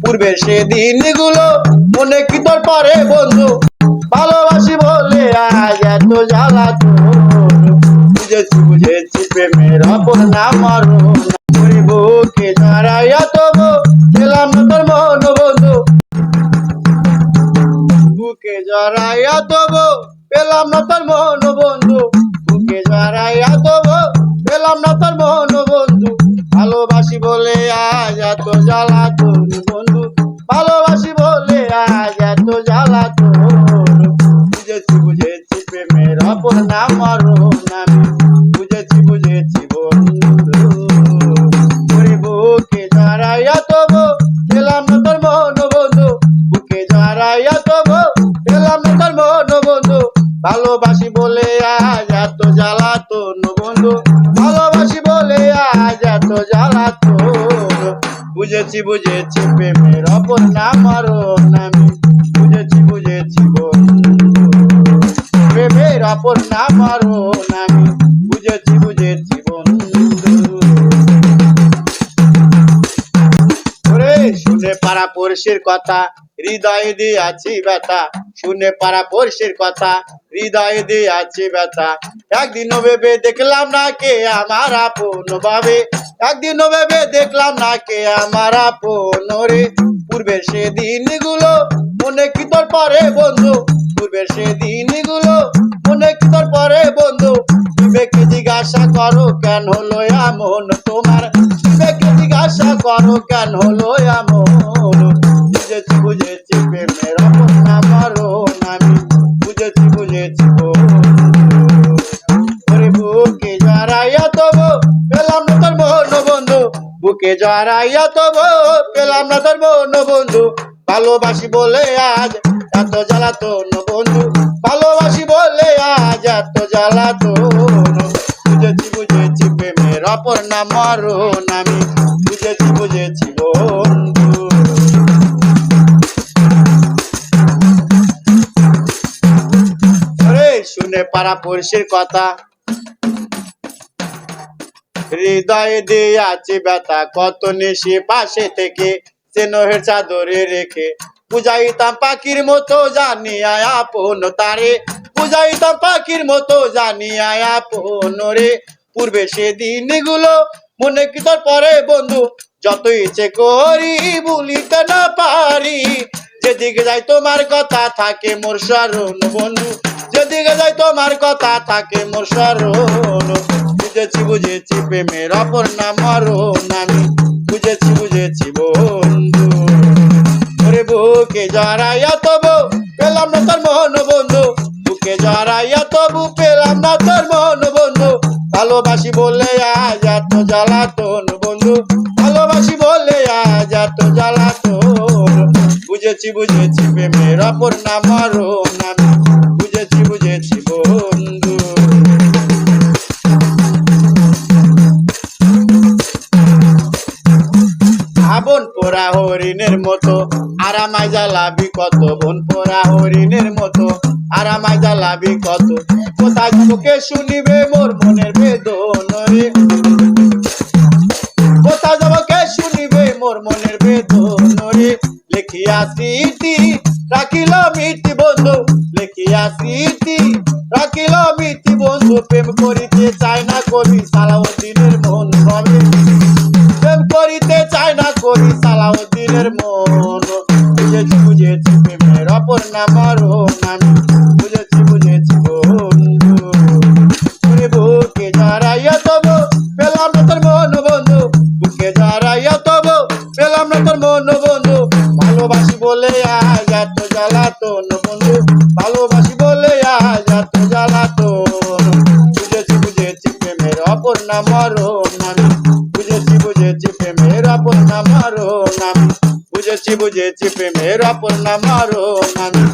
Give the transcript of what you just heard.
পূর্বের সে দিনগুলো মনে কি তোর পরে বন্ধু, ভালোবাসি বলে আজ এত জ্বালা তোর। বুঝেছি বুঝেছি প্রেমের অপর নাম আরো বুকে জড়াইয়া তবু পেলাম না তোর মন বন্ধু, বুকে জড়াইয়া তবু পেলাম না তোর মন বন্ধু, বুকে জড়াইয়া তবু পেলাম না তোর মন বন্ধু। ভালোবাসি বলে আজ এত জ্বালা তোর বন্ধু, ভালোবাসি বলে আজ এত জ্বালা তোর। বুঝেছি বুঝেছি প্রেমের অপর নাম আরো নামে, বুঝেছি বুঝেছি বন্ধু। ওরে বুকে জড়াইয়া তবু পেলাম না তোর মন বন্ধু, বুকে জড়াইয়া তবু পেলাম না তোর মন বন্ধু। ভালোবাসি বলে আজ এত জ্বালা তোর বন্ধু, ভালোবাসি বলে আজ এত জ্বালা তোর। বুঝেছি বুঝেছি প্রেমের অপর নাম আরো নামে, বুঝেছি বুঝেছি বন্ধু। প্রেমের অপর নাম আরো নামে, বুঝেছি বুঝেছি বন্ধু। ওরে শুনে পাড়া পড়শির কথা হৃদয়ে দিয়াছি ব্যথা, শুনে পাড়া পড়শির কথা হৃদয়ে দিয়াছি ব্যথা। একদিনও ভেবে দেখলাম না কে আমার আপন ভাবে, একদিনও ভেবে দেখলাম না কে আমার আপন রে। পূর্বের সে দিনগুলো মনে কি তোর পরে বন্ধু, পূর্বের সে দিনগুলো মনে কি তোর পরে বন্ধু। বিবেকে জিজ্ঞাসা করো কেন হলো এমন তোমার, বিবেকে জিজ্ঞাসা করো কেন হলো এমন। বুঝেছি বুঝেছি প্রেমের অপর নাম আরো নামে, বুঝেছি বুঝেছি বন্ধু। ওরে বুকে জড়াইয়া তবু পেলাম না তোর মন বন্ধু, বুকে জড়াইয়া তবু পেলাম না তোর মন বন্ধু। ভালোবাসি বলে আজ এত জ্বালাতন বন্ধু, ভালোবাসি বলে আজ এত জ্বালাতন। বুঝেছি বুঝেছি প্রেমের অপর নাম আরো নামে, বুঝেছি বুঝেছি বন্ধু। শুনে পাড়া পড়শির কথা হৃদয়ে দিয়াছি ব্যথা, কত নিশি পাশে থেকে স্নেহের চাদরে রেখে বুঝাইতাম পাখির মতো জানিয়া আপন তারে, বুঝাইতাম পাখির মতো জানিয়া আপন রে। পূর্বে সে দিনগুলো মনে কি তোর পরে বন্ধু, যত ইচ্ছে করি ভুলিতে না পারি। যেদিকে যাই তোমার কথা থাকে মোর স্মরণ বন্ধু, যেদিকে যাই তোমার কথা থাকে মোর স্মরণ। বুঝেছি বুঝেছি প্রেমের অপর নাম আরো নামে, বুঝেছি বুঝেছি বন্ধু। ওরে বুকে জড়াইয়া তবু পেলাম না তোর মন বন্ধু, বুকে জড়াইয়া তবু পেলাম না তোর মন বন্ধু। ভালোবাসি বলে আজ এত জ্বালাতন বন্ধু, ভালোবাসি বলে আজ এত জ্বালাতন। বুঝেছি বুঝেছি প্রেমের অপর নাম আরো নামে, বুঝেছি বুঝেছি বন্ধু। বন পোড়া হরিণের মতো আরামাই জ্বালাবি কত, বন পোড়া হরিণের মতো আরামাই জ্বালাবি কত। কোথায় মুখে শুনিবে মোর মনের বেদন রে, কোথায় যাব কে শুনিবে মোর মনের বেদন রে। লেখিয়া স্মৃতি রাখিল মিটি বন্ধু, লেখিয়া স্মৃতি রাখিল মিটি বন্ধু। প্রেম করিতে চায় না কবি সালাউদ্দিনের মন ভাবে, প্রেম করিতে চায় না কবি সালাউদ্দিনের মন। বুঝেছি বুঝেছি প্রেমের অপর নাম আরো নামে, বুঝেছি বুঝেছি বন্ধু। ওরে বুকে জড়াইয়া তবু পেলাম না তোর মন বন্ধু, বুকে জড়াইয়া তবু পেলাম না তোর মন বন্ধু। ভালোবাসি বলে আজ এত জ্বালাতন বন্ধু, ভালোবাসি বলে আজ এত জ্বালাতন। বুঝেছি বুঝেছি প্রেমের অপর নাম আরো নামে, বুঝেছি বুঝেছি প্রেমের অপর নাম আরো নামে, বুঝেছি বুঝেছি প্রেমের অপর নাম আরো নামে।